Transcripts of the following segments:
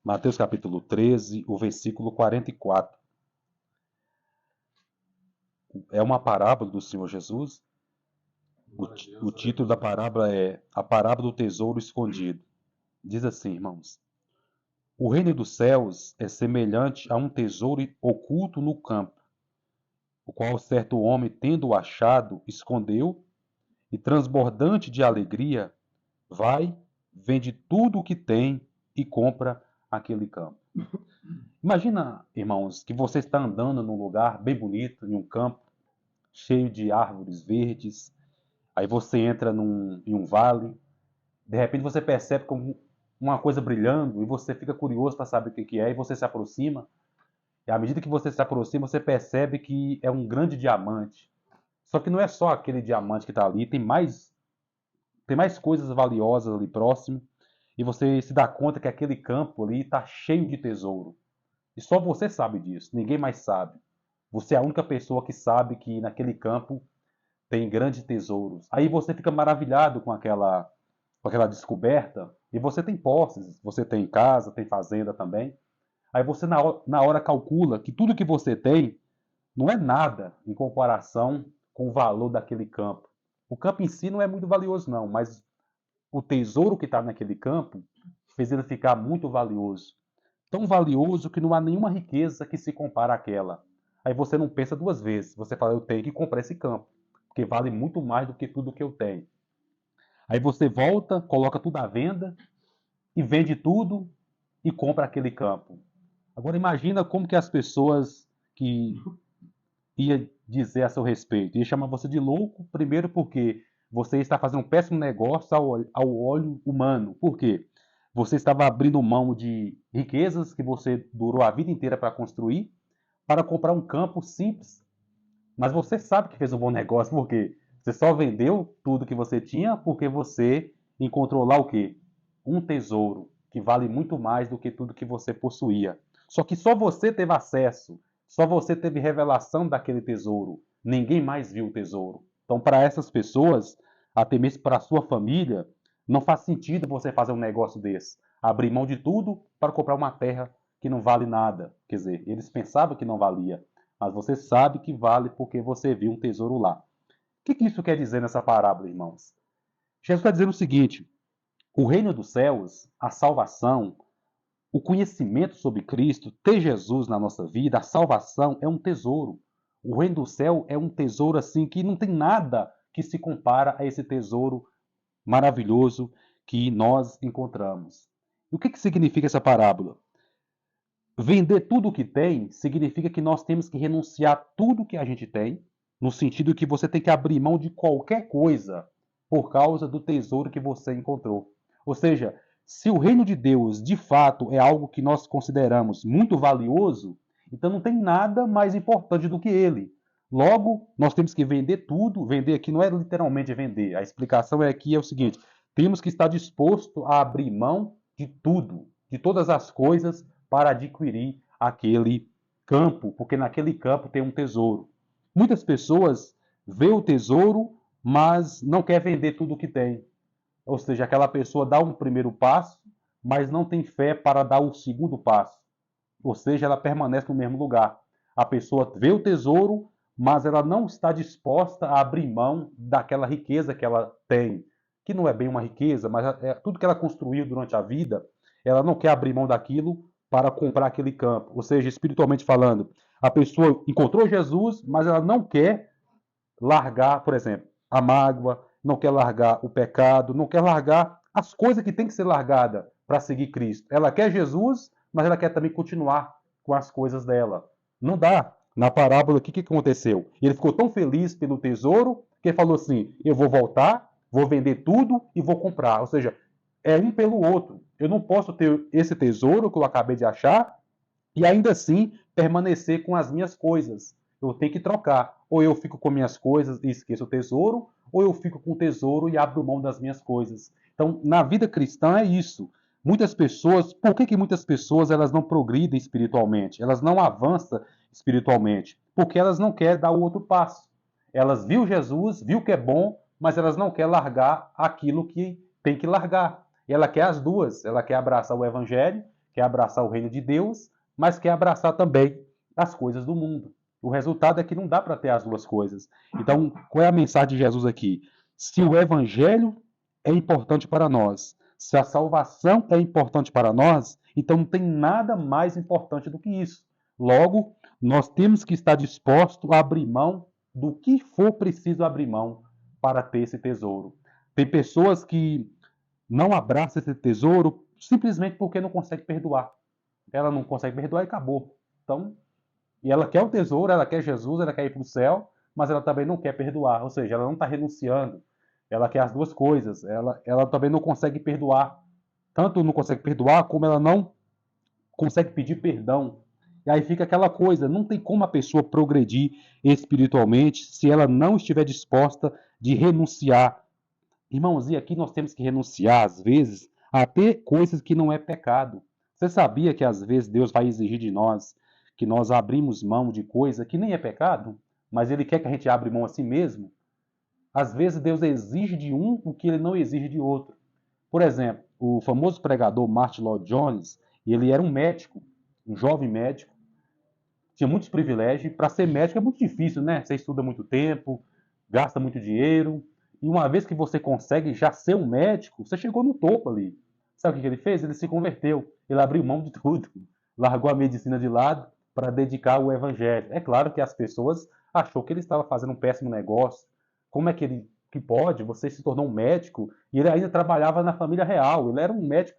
Mateus capítulo 13, o versículo 44. É uma parábola do Senhor Jesus. O título da parábola é A Parábola do Tesouro Escondido. Diz assim, irmãos: O reino dos céus é semelhante a um tesouro oculto no campo, o qual certo homem, tendo-o achado, escondeu, e transbordante de alegria, vai, vende tudo o que tem e compra aquele campo. Imagina, irmãos, que você está andando num lugar bem bonito, em um campo, cheio de árvores verdes. Aí você entra em um vale, de repente você percebe como uma coisa brilhando e você fica curioso para saber o que é e você se aproxima. E à medida que você se aproxima, você percebe que é um grande diamante. Só que não é só aquele diamante que está ali, tem mais coisas valiosas ali próximo. E você se dá conta que aquele campo ali está cheio de tesouro. E só você sabe disso, ninguém mais sabe. Você é a única pessoa que sabe que naquele campo tem grandes tesouros. Aí você fica maravilhado com aquela descoberta, e você tem posses, você tem casa, tem fazenda também. Aí você na hora calcula que tudo que você tem não é nada em comparação com o valor daquele campo. O campo em si não é muito valioso não, mas o tesouro que está naquele campo fez ele ficar muito valioso. Tão valioso que não há nenhuma riqueza que se compara àquela. Aí você não pensa duas vezes, você fala, eu tenho que comprar esse campo, porque vale muito mais do que tudo que eu tenho. Aí você volta, coloca tudo à venda e vende tudo e compra aquele campo. Agora imagina como que as pessoas que ia dizer a seu respeito, ia chamar você de louco, primeiro porque você está fazendo um péssimo negócio ao olho humano. Por quê? Você estava abrindo mão de riquezas que você durou a vida inteira para construir para comprar um campo simples. Mas você sabe que fez um bom negócio, porque você só vendeu tudo que você tinha porque você encontrou lá o quê? Um tesouro que vale muito mais do que tudo que você possuía. Só que só você teve acesso, só você teve revelação daquele tesouro. Ninguém mais viu o tesouro. Então, para essas pessoas, até mesmo para a sua família, não faz sentido você fazer um negócio desse. Abrir mão de tudo para comprar uma terra que não vale nada. Quer dizer, eles pensavam que não valia, mas você sabe que vale porque você viu um tesouro lá. O que isso quer dizer nessa parábola, irmãos? Jesus está dizendo o seguinte: o reino dos céus, a salvação, o conhecimento sobre Cristo, ter Jesus na nossa vida, a salvação é um tesouro. O reino do céu é um tesouro assim que não tem nada que se compara a esse tesouro maravilhoso que nós encontramos. E o que significa essa parábola? Vender tudo o que tem significa que nós temos que renunciar a tudo que a gente tem, no sentido que você tem que abrir mão de qualquer coisa por causa do tesouro que você encontrou. Ou seja, se o reino de Deus de fato é algo que nós consideramos muito valioso, então não tem nada mais importante do que ele. Logo, nós temos que vender tudo. Vender aqui não é literalmente vender. A explicação aqui é o seguinte: temos que estar disposto a abrir mão de tudo, de todas as coisas, para adquirir aquele campo, porque naquele campo tem um tesouro. Muitas pessoas vê o tesouro, mas não quer vender tudo o que tem. Ou seja, aquela pessoa dá um primeiro passo, mas não tem fé para dar o segundo passo. Ou seja, ela permanece no mesmo lugar. A pessoa vê o tesouro, mas ela não está disposta a abrir mão daquela riqueza que ela tem, que não é bem uma riqueza, mas é tudo que ela construiu durante a vida. Ela não quer abrir mão daquilo para comprar aquele campo. Ou seja, espiritualmente falando, a pessoa encontrou Jesus, mas ela não quer largar, por exemplo, a mágoa, não quer largar o pecado, não quer largar as coisas que tem que ser largada para seguir Cristo. Ela quer Jesus, mas ela quer também continuar com as coisas dela. Não dá. Na parábola, o que aconteceu? Ele ficou tão feliz pelo tesouro que ele falou assim: eu vou voltar, vou vender tudo e vou comprar. Ou seja, é um pelo outro. Eu não posso ter esse tesouro que eu acabei de achar e ainda assim permanecer com as minhas coisas. Eu tenho que trocar. Ou eu fico com minhas coisas e esqueço o tesouro, ou eu fico com o tesouro e abro mão das minhas coisas. Então, na vida cristã é isso. Muitas pessoas, por que muitas pessoas elas não progridem espiritualmente? Elas não avançam espiritualmente? Porque elas não querem dar o outro passo. Elas viu Jesus, viu que é bom, mas elas não querem largar aquilo que tem que largar. E ela quer as duas. Ela quer abraçar o evangelho, quer abraçar o reino de Deus, mas quer abraçar também as coisas do mundo. O resultado é que não dá para ter as duas coisas. Então, qual é a mensagem de Jesus aqui? Se o evangelho é importante para nós, se a salvação é importante para nós, então não tem nada mais importante do que isso. Logo, nós temos que estar dispostos a abrir mão do que for preciso abrir mão para ter esse tesouro. Tem pessoas que não abraçam esse tesouro simplesmente porque não consegue perdoar. Ela não consegue perdoar e acabou. Então, e ela quer o tesouro, ela quer Jesus, ela quer ir para o céu, mas ela também não quer perdoar. Ou seja, ela não está renunciando. Ela quer as duas coisas. Ela também não consegue perdoar. Tanto não consegue perdoar, como ela não consegue pedir perdão. E aí fica aquela coisa, não tem como a pessoa progredir espiritualmente se ela não estiver disposta de renunciar. Irmãos, e aqui nós temos que renunciar, às vezes, a ter coisas que não é pecado. Você sabia que às vezes Deus vai exigir de nós que nós abrimos mão de coisa que nem é pecado, mas Ele quer que a gente abra mão a si mesmo? Às vezes Deus exige de um o que Ele não exige de outro. Por exemplo, o famoso pregador Martin Lloyd Jones, ele era um médico, um jovem médico, tinha muitos privilégios. Para ser médico é muito difícil, né? Você estuda muito tempo, gasta muito dinheiro. E uma vez que você consegue já ser um médico, você chegou no topo ali. Sabe o que ele fez? Ele se converteu. Ele abriu mão de tudo. Largou a medicina de lado para dedicar ao evangelho. É claro que as pessoas achou que ele estava fazendo um péssimo negócio. Como é que ele que pode? Você se tornou um médico e ele ainda trabalhava na família real. Ele era um médico,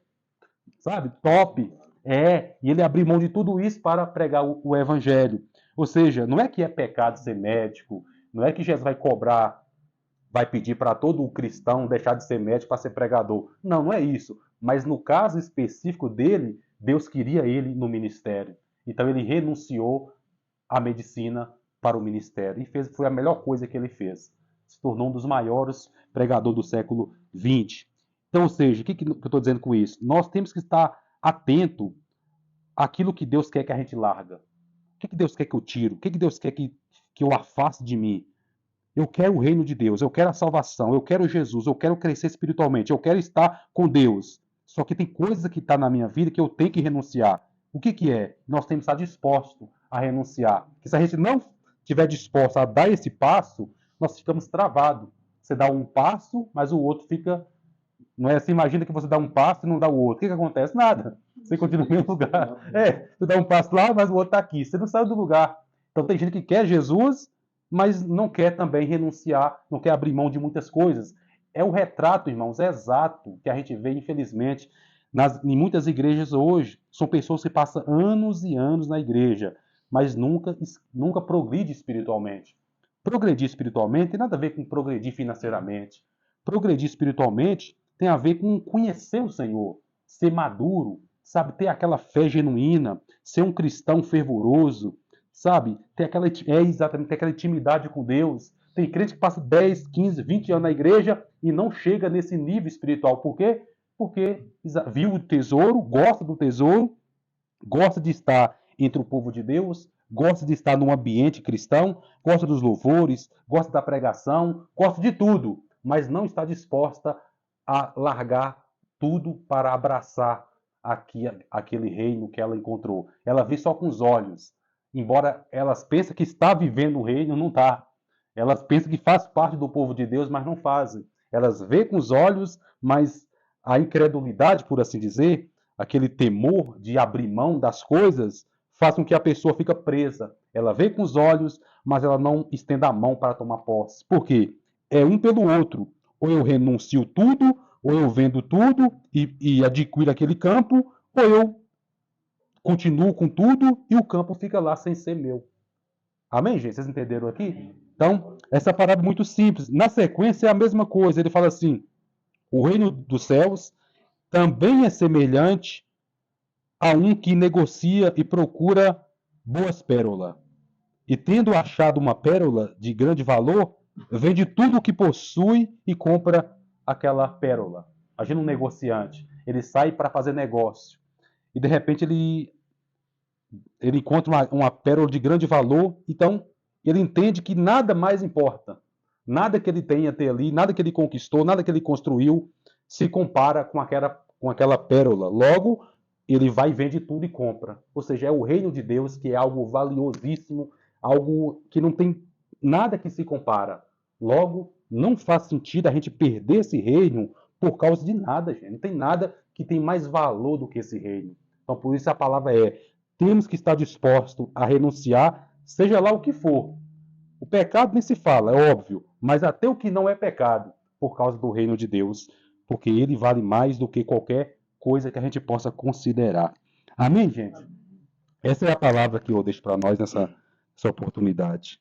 sabe, top. E ele abriu mão de tudo isso para pregar o evangelho. Ou seja, não é que é pecado ser médico, não é que Jesus vai cobrar, vai pedir para todo cristão deixar de ser médico para ser pregador. Não, não é isso. Mas no caso específico dele, Deus queria ele no ministério. Então ele renunciou à medicina para o ministério. E foi a melhor coisa que ele fez. Se tornou um dos maiores pregadores do século XX. Então, ou seja, o que eu estou dizendo com isso? Nós temos que estar atento àquilo que Deus quer que a gente larga. O que Deus quer que eu tiro? O que Deus quer que eu afaste de mim? Eu quero o reino de Deus, eu quero a salvação, eu quero Jesus, eu quero crescer espiritualmente, eu quero estar com Deus. Só que tem coisas que estão na minha vida que eu tenho que renunciar. O que é? Nós temos que estar dispostos a renunciar. Porque se a gente não estiver disposto a dar esse passo, nós ficamos travados. Você dá um passo, mas o outro fica. Não é assim, imagina que você dá um passo e não dá o outro. O que acontece? Nada. Você continua no mesmo lugar. Você dá um passo lá, mas o outro está aqui. Você não saiu do lugar. Então tem gente que quer Jesus, mas não quer também renunciar, não quer abrir mão de muitas coisas. É o retrato, irmãos, exato que a gente vê, infelizmente, em muitas igrejas hoje. São pessoas que passam anos e anos na igreja, mas nunca progride espiritualmente. Progredir espiritualmente tem nada a ver com progredir financeiramente. Progredir espiritualmente tem a ver com conhecer o Senhor, ser maduro, sabe, ter aquela fé genuína, ser um cristão fervoroso, sabe, exatamente, ter aquela intimidade com Deus. Tem crente que passa 10, 15, 20 anos na igreja e não chega nesse nível espiritual. Por quê? Porque viu o tesouro, gosta do tesouro, gosta de estar entre o povo de Deus, gosta de estar num ambiente cristão, gosta dos louvores, gosta da pregação, gosta de tudo, mas não está disposta a largar tudo para abraçar aquele reino que ela encontrou. Ela vê só com os olhos. Embora elas pensem que está vivendo o reino, não está. Elas pensam que faz parte do povo de Deus, mas não fazem. Elas veem com os olhos, mas a incredulidade, por assim dizer, aquele temor de abrir mão das coisas, faz com que a pessoa fique presa. Ela vê com os olhos, mas ela não estende a mão para tomar posse. Por quê? É um pelo outro. Ou eu renuncio tudo, ou eu vendo tudo e adquiro aquele campo, ou eu continuo com tudo e o campo fica lá sem ser meu. Amém, gente? Vocês entenderam aqui? Então, essa parada é muito simples. Na sequência é a mesma coisa. Ele fala assim: o reino dos céus também é semelhante a um que negocia e procura boas pérolas. E tendo achado uma pérola de grande valor, vende tudo o que possui e compra aquela pérola. Imagina um negociante. Ele sai para fazer negócio. E de repente ele encontra uma pérola de grande valor. Então ele entende que nada mais importa. Nada que ele tenha até ali, nada que ele conquistou, nada que ele construiu, se compara com aquela pérola. Logo, ele vai e vende tudo e compra. Ou seja, é o reino de Deus, que é algo valiosíssimo, algo que não tem nada que se compara. Logo, não faz sentido a gente perder esse reino por causa de nada, gente. Não tem nada que tem mais valor do que esse reino. Então, por isso a palavra é: temos que estar dispostos a renunciar, seja lá o que for. O pecado nem se fala, é óbvio, mas até o que não é pecado, por causa do reino de Deus, porque ele vale mais do que qualquer coisa que a gente possa considerar. Amém, gente? Essa é a palavra que eu deixo para nós nessa oportunidade.